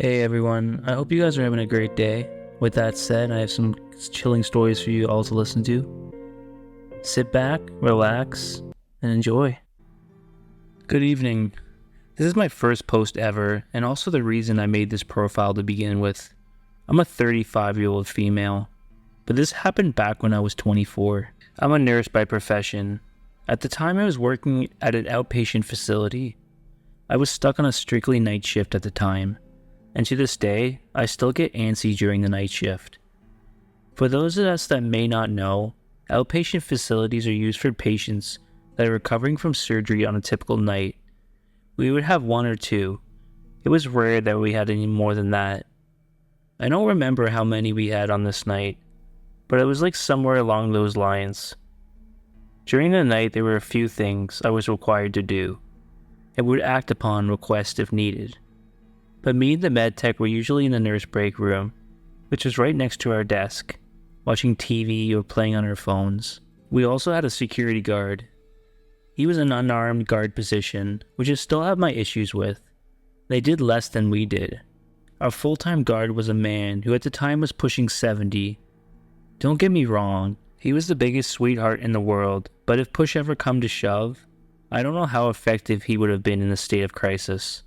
Hey everyone, I hope you guys are having a great day. With that said, I have some chilling stories for you all to listen to. Sit back, relax, and enjoy. Good evening. This is my first post ever, and also the reason I made this profile to begin with. I'm a 35-year-old female, but this happened back when I was 24. I'm a nurse by profession. At the time I was working at an outpatient facility. I was stuck on a strictly night shift at the time. And to this day, I still get antsy during the night shift. For those of us that may not know, outpatient facilities are used for patients that are recovering from surgery on a typical night. We would have one or two. It was rare that we had any more than that. I don't remember how many we had on this night, but it was like somewhere along those lines. During the night, there were a few things I was required to do, and would act upon request if needed. But me and the med tech were usually in the nurse break room, which was right next to our desk, watching TV or playing on our phones. We also had a security guard. He was an unarmed guard position, which I still have my issues with. They did less than we did. Our full-time guard was a man who at the time was pushing 70. Don't get me wrong, he was the biggest sweetheart in the world, but if push ever come to shove, I don't know how effective he would have been in a state of crisis.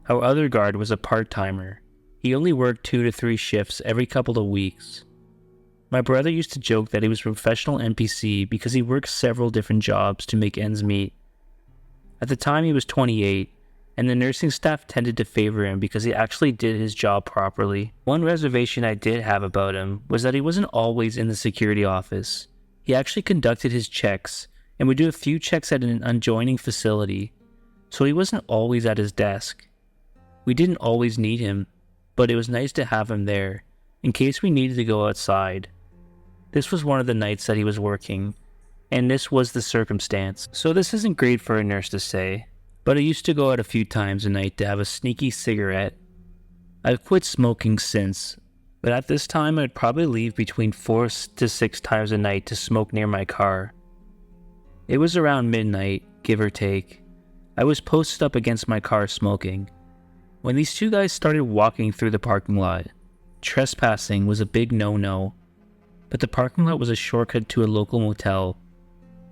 Our other guard was a part-timer. He only worked 2 to 3 shifts every couple of weeks. My brother used to joke that he was a professional NPC because he worked several different jobs to make ends meet. At the time he was 28, and the nursing staff tended to favor him because he actually did his job properly. One reservation I did have about him was that he wasn't always in the security office. He actually conducted his checks and would do a few checks at an adjoining facility, so he wasn't always at his desk. We didn't always need him, but it was nice to have him there, in case we needed to go outside. This was one of the nights that he was working, and this was the circumstance. So this isn't great for a nurse to say, but I used to go out a few times a night to have a sneaky cigarette. I've quit smoking since, but at this time I'd probably leave between 4 to 6 times a night to smoke near my car. It was around midnight, give or take. I was posted up against my car smoking, when these two guys started walking through the parking lot. Trespassing was a big no-no, but the parking lot was a shortcut to a local motel,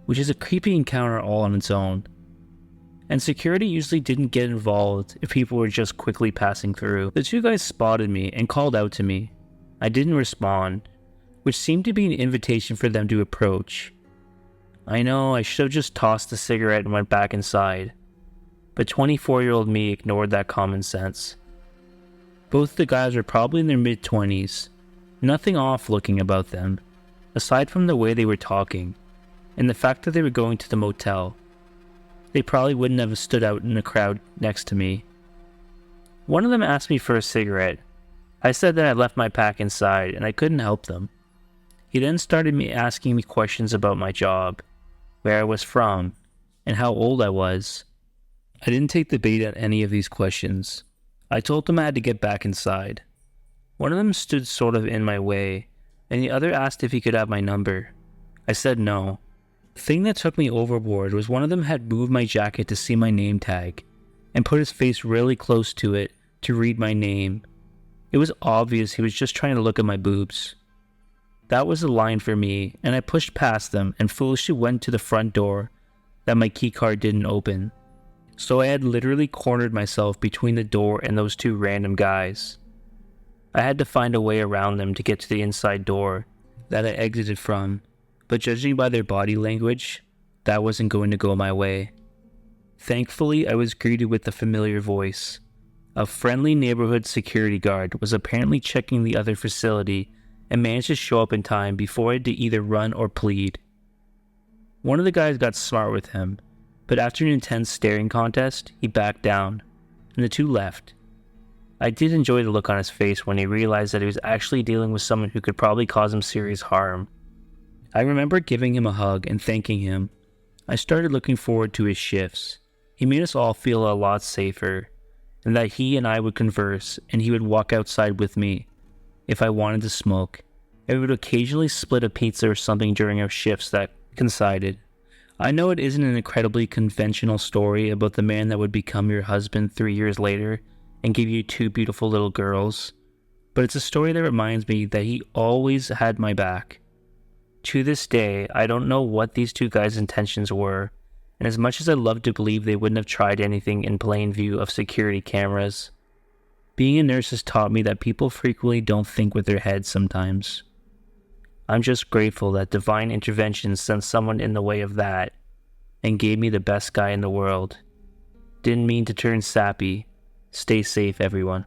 which is a creepy encounter all on its own. And security usually didn't get involved if people were just quickly passing through. The two guys spotted me and called out to me. I didn't respond, which seemed to be an invitation for them to approach. I know I should have just tossed the cigarette and went back inside, but 24-year-old me ignored that common sense. Both the guys were probably in their mid-20s, nothing off-looking about them, aside from the way they were talking, and the fact that they were going to the motel. They probably wouldn't have stood out in the crowd next to me. One of them asked me for a cigarette. I said that I left my pack inside and I couldn't help them. He then started asking me questions about my job, where I was from, and how old I was. I didn't take the bait at any of these questions. I told them I had to get back inside. One of them stood sort of in my way, and the other asked if he could have my number. I said no. The thing that took me overboard was one of them had moved my jacket to see my name tag, and put his face really close to it to read my name. It was obvious he was just trying to look at my boobs. That was the line for me, and I pushed past them and foolishly went to the front door that my keycard didn't open. So I had literally cornered myself between the door and those two random guys. I had to find a way around them to get to the inside door that I exited from, but judging by their body language, that wasn't going to go my way. Thankfully, I was greeted with a familiar voice. A friendly neighborhood security guard was apparently checking the other facility and managed to show up in time before I had to either run or plead. One of the guys got smart with him, but after an intense staring contest, he backed down, and the two left. I did enjoy the look on his face when he realized that he was actually dealing with someone who could probably cause him serious harm. I remember giving him a hug and thanking him. I started looking forward to his shifts. He made us all feel a lot safer, and that he and I would converse and he would walk outside with me if I wanted to smoke, and we would occasionally split a pizza or something during our shifts that coincided. I know it isn't an incredibly conventional story about the man that would become your husband 3 years later, and give you two beautiful little girls, but it's a story that reminds me that he always had my back. To this day, I don't know what these two guys' intentions were, and as much as I'd love to believe they wouldn't have tried anything in plain view of security cameras, being a nurse has taught me that people frequently don't think with their heads sometimes. I'm just grateful that divine intervention sent someone in the way of that and gave me the best guy in the world. Didn't mean to turn sappy. Stay safe, everyone.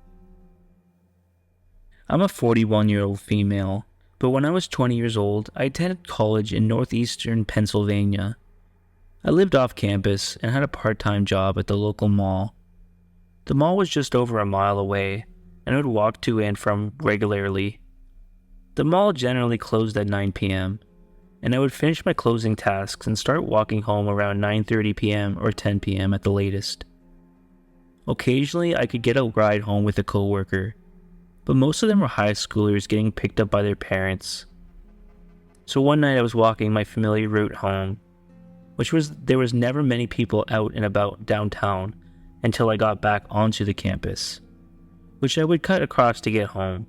I'm a 41-year-old female, but when I was 20 years old, I attended college in northeastern Pennsylvania. I lived off campus and had a part-time job at the local mall. The mall was just over a mile away, and I would walk to and from regularly. The mall generally closed at 9 p.m., and I would finish my closing tasks and start walking home around 9:30 p.m. or 10 p.m. at the latest. Occasionally, I could get a ride home with a coworker, but most of them were high schoolers getting picked up by their parents. So one night I was walking my familiar route home, there was never many people out and about downtown until I got back onto the campus, which I would cut across to get home.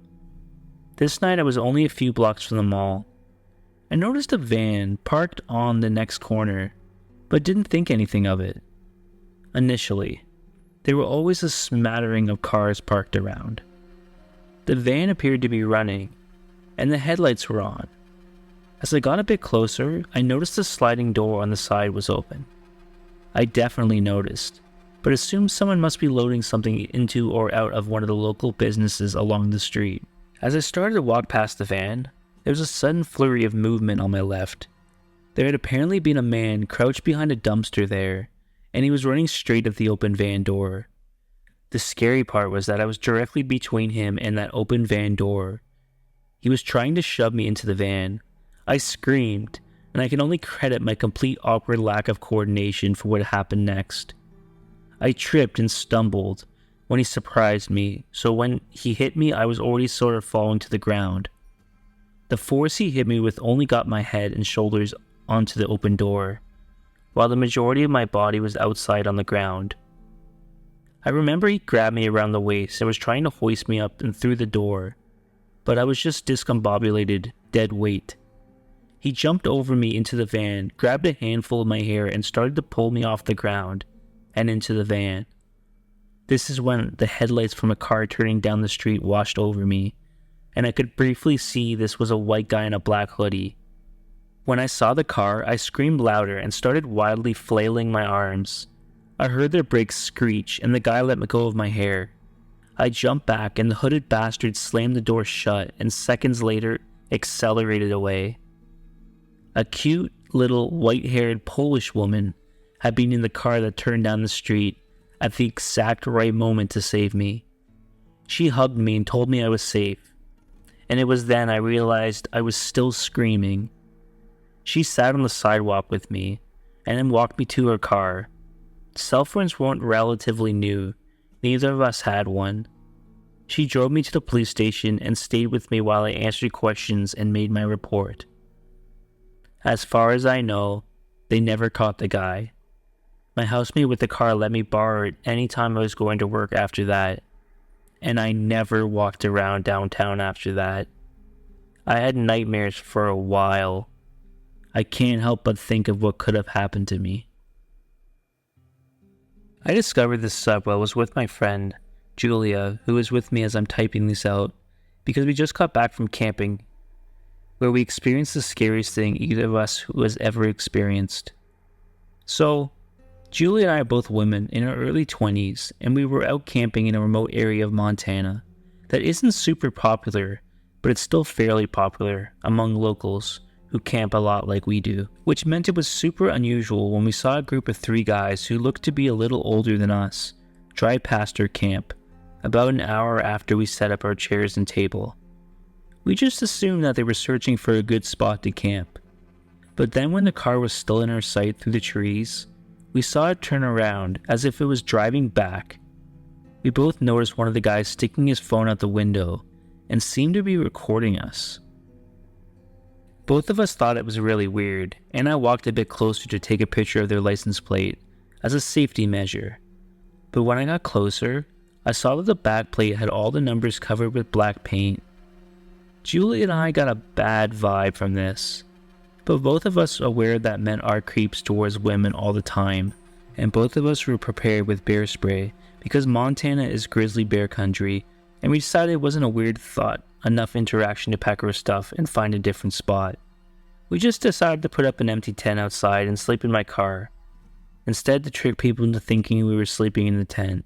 This night I was only a few blocks from the mall. I noticed a van parked on the next corner, but didn't think anything of it. Initially, there were always a smattering of cars parked around. The van appeared to be running, and the headlights were on. As I got a bit closer, I noticed the sliding door on the side was open. I definitely noticed, but assumed someone must be loading something into or out of one of the local businesses along the street. As I started to walk past the van, there was a sudden flurry of movement on my left. There had apparently been a man crouched behind a dumpster there, and he was running straight at the open van door. The scary part was that I was directly between him and that open van door. He was trying to shove me into the van. I screamed, and I can only credit my complete awkward lack of coordination for what happened next. I tripped and stumbled when he surprised me, so when he hit me, I was already sort of falling to the ground. The force he hit me with only got my head and shoulders onto the open door, while the majority of my body was outside on the ground. I remember he grabbed me around the waist and was trying to hoist me up and through the door, but I was just discombobulated, dead weight. He jumped over me into the van, grabbed a handful of my hair, and started to pull me off the ground and into the van. This is when the headlights from a car turning down the street washed over me, and I could briefly see this was a white guy in a black hoodie. When I saw the car, I screamed louder and started wildly flailing my arms. I heard their brakes screech, and the guy let go of my hair. I jumped back, and the hooded bastard slammed the door shut, and seconds later, accelerated away. A cute, little, white-haired Polish woman had been in the car that turned down the street at the exact right moment to save me. She hugged me and told me I was safe, and it was then I realized I was still screaming. She sat on the sidewalk with me, and then walked me to her car. Cell phones weren't relatively new. Neither of us had one. She drove me to the police station and stayed with me while I answered questions and made my report. As far as I know, they never caught the guy. My housemate with the car let me borrow it any time I was going to work after that, and I never walked around downtown after that. I had nightmares for a while. I can't help but think of what could have happened to me. I discovered this sub while I was with my friend, Julia, who is with me as I'm typing this out, because we just got back from camping, where we experienced the scariest thing either of us who has ever experienced. So, Julie and I are both women in our early 20s, and we were out camping in a remote area of Montana that isn't super popular, but it's still fairly popular among locals who camp a lot like we do, which meant it was super unusual when we saw a group of 3 guys who looked to be a little older than us drive past our camp about an hour after we set up our chairs and table. We just assumed that they were searching for a good spot to camp. But then when the car was still in our sight through the trees, we saw it turn around as if it was driving back. We both noticed one of the guys sticking his phone out the window and seemed to be recording us. Both of us thought it was really weird, and I walked a bit closer to take a picture of their license plate as a safety measure. But when I got closer, I saw that the back plate had all the numbers covered with black paint. Julie and I got a bad vibe from this, but both of us aware that men are creeps towards women all the time, and both of us were prepared with bear spray because Montana is grizzly bear country, and we decided it wasn't a weird thought, enough interaction to pack our stuff and find a different spot. We just decided to put up an empty tent outside and sleep in my car, instead to trick people into thinking we were sleeping in the tent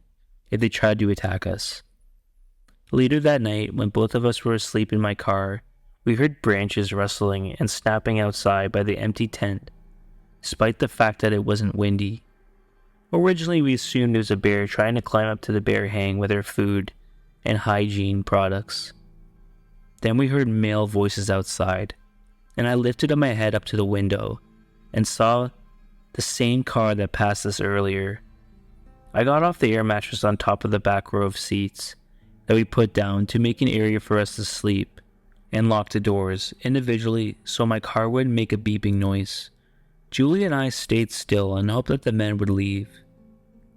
if they tried to attack us. Later that night, when both of us were asleep in my car, we heard branches rustling and snapping outside by the empty tent, despite the fact that it wasn't windy. Originally, we assumed it was a bear trying to climb up to the bear hang with our food and hygiene products. Then we heard male voices outside, and I lifted my head up to the window and saw the same car that passed us earlier. I got off the air mattress on top of the back row of seats that we put down to make an area for us to sleep, and locked the doors individually so my car wouldn't make a beeping noise. Julie and I stayed still and hoped that the men would leave.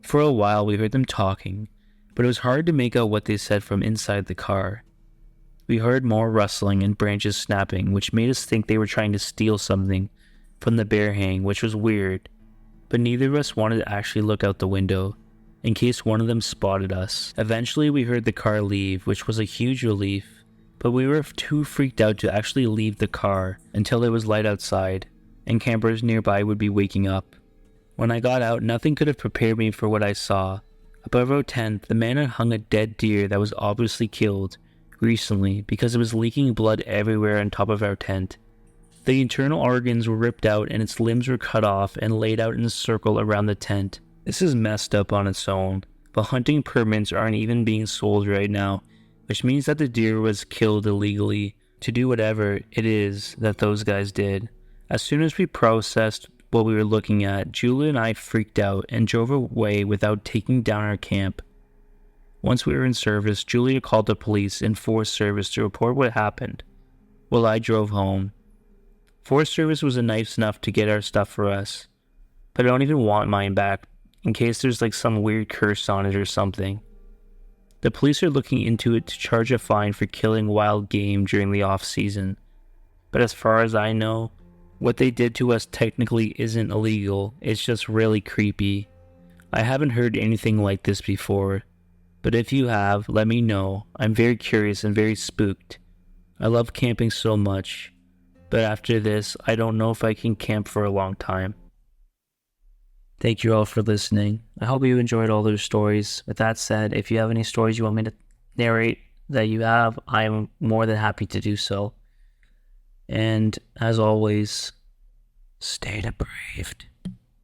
For a while we heard them talking, but it was hard to make out what they said from inside the car. We heard more rustling and branches snapping, which made us think they were trying to steal something from the bear hang, which was weird, but neither of us wanted to actually look out the window in case one of them spotted us. Eventually we heard the car leave, which was a huge relief, but we were too freaked out to actually leave the car until there was light outside and campers nearby would be waking up. When I got out, nothing could have prepared me for what I saw. Above our tent, the man had hung a dead deer that was obviously killed recently because it was leaking blood everywhere on top of our tent. The internal organs were ripped out and its limbs were cut off and laid out in a circle around the tent. This is messed up on its own, but hunting permits aren't even being sold right now, which means that the deer was killed illegally to do whatever it is that those guys did. As soon as we processed what we were looking at, Julie and I freaked out and drove away without taking down our camp. Once we were in service, Julia called the police and Forest Service to report what happened, while I drove home. Forest Service was nice enough to get our stuff for us, but I don't even want mine back in case there's like some weird curse on it or something. The police are looking into it to charge a fine for killing wild game during the off-season, but as far as I know, what they did to us technically isn't illegal, it's just really creepy. I haven't heard anything like this before, but if you have, let me know. I'm very curious and very spooked. I love camping so much, but after this, I don't know if I can camp for a long time. Thank you all for listening. I hope you enjoyed all those stories. With that said, if you have any stories you want me to narrate that you have, I am more than happy to do so. And as always, stay depraved.